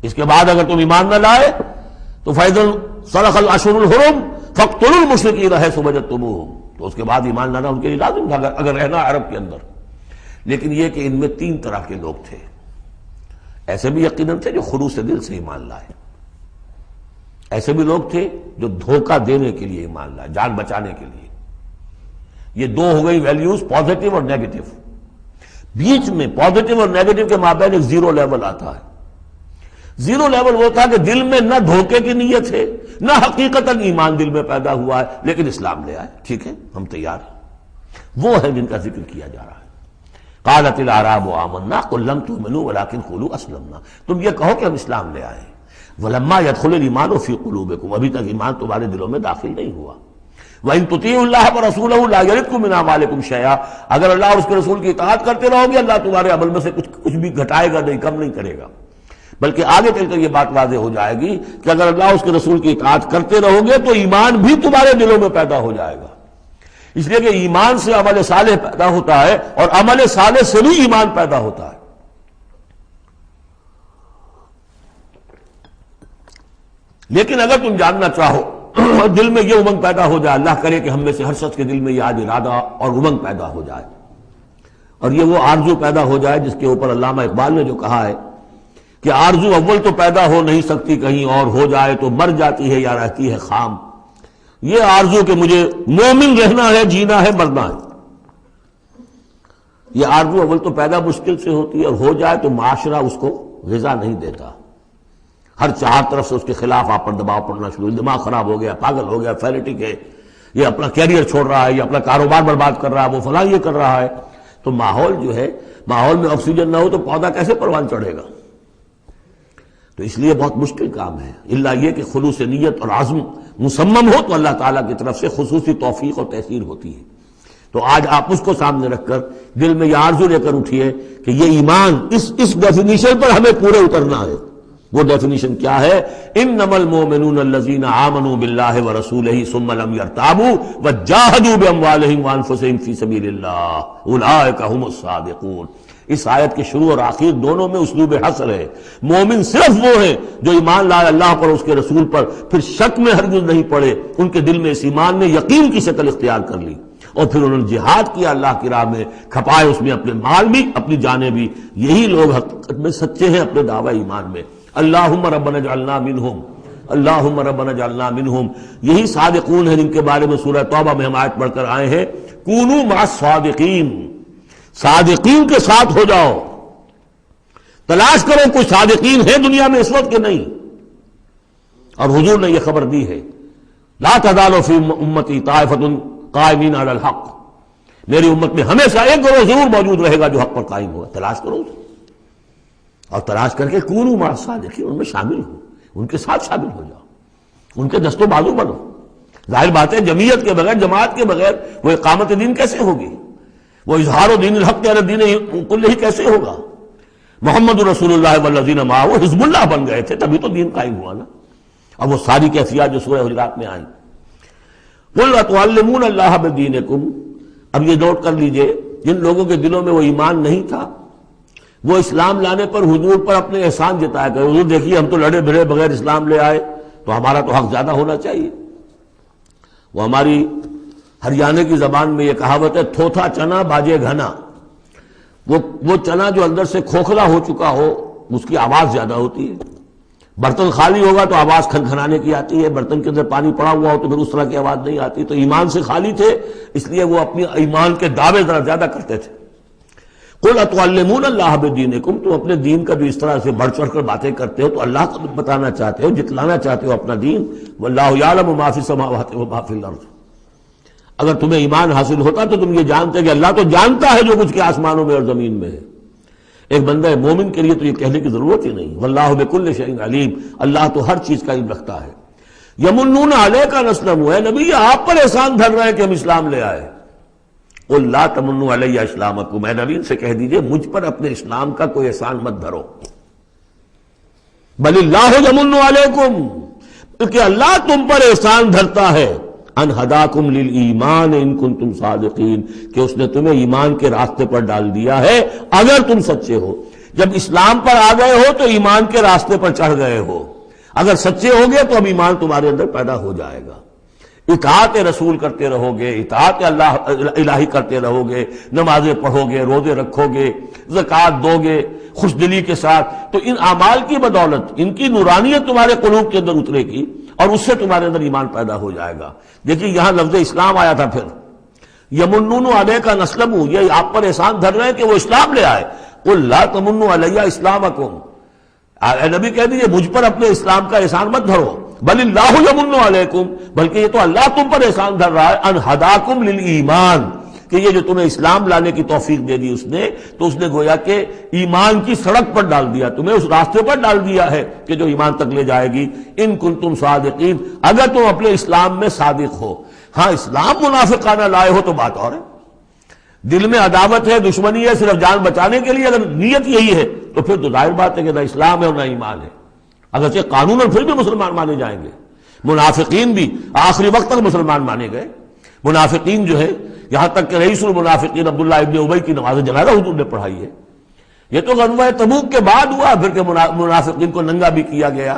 اس کے بعد اگر تم ایمان نہ لائے تو فَإِذَا انْسَلَخَ الْأَشْهُرُ الْحُرُمُ فَاقْتُلُوا الْمُشْرِكِينَ حَيْثُ وَجَدتُّمُوهُمْ، تو اس کے بعد ایمان لانا ان کے لیے لازم تھا اگر رہنا عرب کے اندر۔ لیکن یہ کہ ان میں 3 طرح کے لوگ تھے، ایسے بھی یقیناً تھے جو خلوص دل سے ایمان لائے، ایسے بھی لوگ تھے جو دھوکہ دینے کے لیے ایمان لائے، جان بچانے کے لیے۔ یہ 2 ہو گئی ویلیوز، پازیٹو اور نیگیٹو۔ بیچ میں پازیٹو اور نیگیٹو کے مابین ایک زیرو لیول آتا ہے۔ زیرو لیول وہ تھا کہ دل میں نہ دھوکے کی نیت ہے نہ حقیقتاً ایمان دل میں پیدا ہوا ہے، لیکن اسلام لے آئے، ٹھیک ہے ہم تیار ہیں، وہ ہے جن کا ذکر کیا جا رہا ہے۔ قالت الاعراب آمنا قل لم تؤمنوا ولكن قولوا اسلمنا، تم یہ کہو کہ ہم اسلام لے آئے، ولما يدخل الايمان في قلوبكم، ابھی تک ایمان تمہارے دلوں میں داخل نہیں ہوا۔ وَإِن تُطِيعُوا اللَّهَ وَرَسُولَهُ لَا يَلِدْكُم مِّنْ أَعْمَالِكُم شَيْئًا، اگر اللہ اور اس کے رسول کی اطاعت کرتے رہو گے اللہ تمہارے عمل میں سے کچھ بھی گھٹائے گا نہیں، کم نہیں کرے گا، بلکہ آگے چل کر یہ بات واضح ہو جائے گی کہ اگر اللہ اور اس کے رسول کی اطاعت کرتے رہو گے تو ایمان بھی تمہارے دلوں میں پیدا ہو جائے گا، اس لیے کہ ایمان سے عمل صالح پیدا ہوتا ہے اور عمل صالح سے بھی ایمان پیدا ہوتا ہے۔ لیکن اگر تم جاننا چاہو اور دل میں یہ امنگ پیدا ہو جائے، اللہ کرے کہ ہم میں سے ہر شخص کے دل میں یہ آج ارادہ اور امنگ پیدا ہو جائے اور یہ وہ آرزو پیدا ہو جائے جس کے اوپر علامہ اقبال نے جو کہا ہے کہ آرزو اول تو پیدا ہو نہیں سکتی کہیں اور، ہو جائے تو مر جاتی ہے یا رہتی ہے خام، یہ آرزو کہ مجھے مومن رہنا ہے، جینا ہے، مرنا ہے، یہ آرزو اول تو پیدا مشکل سے ہوتی ہے اور ہو جائے تو معاشرہ اس کو غذا نہیں دیتا، ہر 4 طرف سے اس کے خلاف آپ پر دباؤ پڑنا شروع، دماغ خراب ہو گیا، پاگل ہو گیا، فینیٹک ہے، یہ اپنا کیریئر چھوڑ رہا ہے، یہ اپنا کاروبار برباد کر رہا ہے، وہ فلاں یہ کر رہا ہے، تو ماحول جو ہے، ماحول میں آکسیجن نہ ہو تو پودا کیسے پروان چڑھے گا؟ تو اس لیے بہت مشکل کام ہے، الا یہ کہ خلوص نیت اور عزم مصمم ہو تو اللہ تعالیٰ کی طرف سے خصوصی توفیق اور تحصیل ہوتی ہے۔ تو آج آپ اس کو سامنے رکھ کر دل میں یہ آرزو لے کر اٹھیے کہ یہ ایمان اس ڈیفینیشن پر ہمیں پورے اترنا ہے۔ وہ ڈیفینیشن کیا ہے؟ انما المؤمنون الذین آمنوا باللہ ورسولہ ثم لم یرتابوا وجاہدوا باموالہم وانفسہم فی سبیل اللہ اولئک ھم الصادقون۔ اس آیت کے شروع اور آخر دونوں میں اسلوب حصر ہے، مومن صرف وہ ہیں جو ایمان لائے اللہ پر اس کے رسول پر، پھر شک میں ہرگز نہیں پڑے، ان کے دل میں اس ایمان نے یقین کی شکل اختیار کر لی اور پھر انہوں نے جہاد کیا اللہ کی راہ میں، کھپائے اس میں اپنے مال بھی اپنی جانیں بھی، یہی لوگ حقیقت میں سچے ہیں اپنے دعوی ایمان میں۔ اللہم ربنا اجعلنا منہم، اللہم ربنا اجعلنا منہم، یہی صادقون ہیں جن کے بارے میں سورہ توبہ میں ہم آیت پڑھ کر آئے ہیں، کونوا مع الصادقین، صادقین کے ساتھ ہو جاؤ، تلاش کرو کوئی صادقین ہے دنیا میں اس وقت کہ نہیں۔ اور حضور نے یہ خبر دی ہے، لا تزال فی امتی طائفۃ قائمین علی الحق، میری امت میں ہمیشہ ایک گروہ ضرور موجود رہے گا جو حق پر قائم ہوگا، تلاش کرو اسے، اور تلاش کر کے کونوا مع الصادقین، ان میں شامل ہو، ان کے ساتھ شامل ہو جاؤ، ان کے دست و بازو بنو۔ ظاہر بات ہے جمعیت کے بغیر، جماعت کے بغیر وہ اقامت دین کیسے ہوگی، وہ اظہار دین الحق علی الدین کلہ کیسے ہوگا؟ محمد رسول اللہ والذین معہ حزب اللہ بن گئے تھے تبھی تو دین قائم ہوا نا۔ اب وہ ساری کیفیات جو سورہ حجرات میں آئیں، قل اتعلمون اللہ بدینکم، اب یہ نوٹ کر لیجئے جن لوگوں کے دلوں میں وہ ایمان نہیں تھا وہ اسلام لانے پر حضور پر اپنے احسان جتایا کہ حضور دیکھیے ہم تو لڑے بھڑے بغیر اسلام لے آئے تو ہمارا تو حق زیادہ ہونا چاہیے۔ وہ ہماری ہریانے کی زبان میں یہ کہاوت ہے، تھوتھا چنا باجے گھنا، وہ چنا جو اندر سے کھوکھلا ہو چکا ہو اس کی آواز زیادہ ہوتی ہے، برتن خالی ہوگا تو آواز کھنکھنانے کی آتی ہے، برتن کے اندر پانی پڑا ہوا ہو تو پھر اس طرح کی آواز نہیں آتی. تو ایمان سے خالی تھے، اس لیے وہ اپنی ایمان کے دعوے ذرا زیادہ کرتے تھے. قل اتعلمون اللہ بدینکم، تم اپنے دین کا جو اس طرح سے بڑھ چڑھ کر باتیں کرتے ہو تو اللہ کو بتانا چاہتے ہو، جتلانا چاہتے ہو اپنا دین. واللہ یعلم ما فی السماوات وما فی الارض. اگر تمہیں ایمان حاصل ہوتا تو تم یہ جانتے کہ اللہ تو جانتا ہے جو کچھ کے آسمانوں میں اور زمین میں ہے. ایک بندہ مومن کے لیے تو یہ کہنے کی ضرورت ہی نہیں. واللہ بکل شیء علیم، اللہ تو ہر چیز کا علم رکھتا ہے. یمنون علیک ان اسلموا، اے نبی آپ پر احسان دھر رہے ہیں کہ ہم اسلام لے آئے. قل لا تمنوا علی اسلامکم، اے نبی سے کہہ دیجئے مجھ پر اپنے اسلام کا کوئی احسان مت دھرو. بل اللہ یمن علیکم، بلکہ اللہ تم پر احسان دھرتا ہے. ان ہداکم للایمان ان کنتم صادقین، کہ اس نے تمہیں ایمان کے راستے پر ڈال دیا ہے اگر تم سچے ہو. جب اسلام پر آ گئے ہو تو ایمان کے راستے پر چڑھ گئے ہو. اگر سچے ہو گے تو اب ایمان تمہارے اندر پیدا ہو جائے گا. اطاعت رسول کرتے رہو گے، اطاعت اللہ الہی کرتے رہو گے، نمازیں پڑھو گے، روزے رکھو گے، زکوٰۃ دو گے خوش دلی کے ساتھ، تو ان اعمال کی بدولت ان کی نورانیت تمہارے قلوب کے اندر اترے گی اور اس سے تمہارے اندر ایمان پیدا ہو جائے گا. دیکھیے یہاں لفظ اسلام آیا تھا. پھر یمنون علیک ان اسلموا، یہ آپ پر احسان دھر رہے ہیں کہ وہ اسلام لے آئے. قل لا تمنوا علی اسلامکم، اے نبی کہہ دیجیے مجھ پر اپنے اسلام کا احسان مت دھرو. بل اللہ یمن علیکم، بلکہ یہ تو اللہ تم پر احسان دھر رہا ہے. ان ہداکم للایمان، کہ یہ جو تمہیں اسلام لانے کی توفیق دے دی اس نے، تو اس نے گویا کہ ایمان کی سڑک پر ڈال دیا، تمہیں اس راستے پر ڈال دیا ہے کہ جو ایمان تک لے جائے گی. ان کنتم صادقین، اگر تم اپنے اسلام میں صادق ہو. ہاں اسلام منافقانہ لائے ہو تو بات اور ہے، دل میں عداوت ہے، دشمنی ہے صرف جان بچانے کے لیے، اگر نیت یہی ہے تو پھر تو ظاہر بات ہے کہ نہ اسلام ہے اور نہ ایمان ہے. اگرچہ قانون اور پھر بھی مسلمان مانے جائیں گے. منافقین بھی آخری وقت تک مسلمان مانے گئے. منافقین جو ہے یہاں تک کہ رئیس المنافقین عبداللہ ابن ابی کی نماز جنازہ حضور نے پڑھائی ہے. یہ تو غزوہ تبوک کے بعد ہوا، پھر کہ منافقین کو ننگا بھی کیا گیا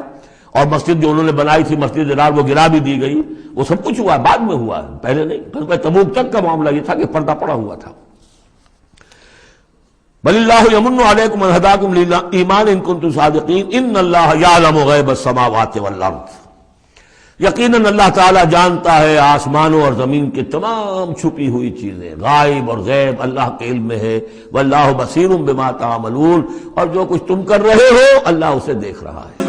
اور مسجد جو انہوں نے بنائی تھی مسجد درار وہ گرا بھی دی گئی. وہ سب کچھ ہوا، بعد میں ہوا، پہلے نہیں. غزوہ تبوک تک کا معاملہ یہ تھا کہ پردہ پڑا ہوا تھا. بل اللہ یمن علیکم ان ہداکم للایمان ان کنتم صادقین ان اللہ یعلم غیب السماوات والارض. یقیناً اللہ تعالیٰ جانتا ہے آسمانوں اور زمین کی تمام چھپی ہوئی چیزیں، غائب اور غیب اللہ کے علم میں ہے. واللہ بصیر بما تعملون، اور جو کچھ تم کر رہے ہو اللہ اسے دیکھ رہا ہے.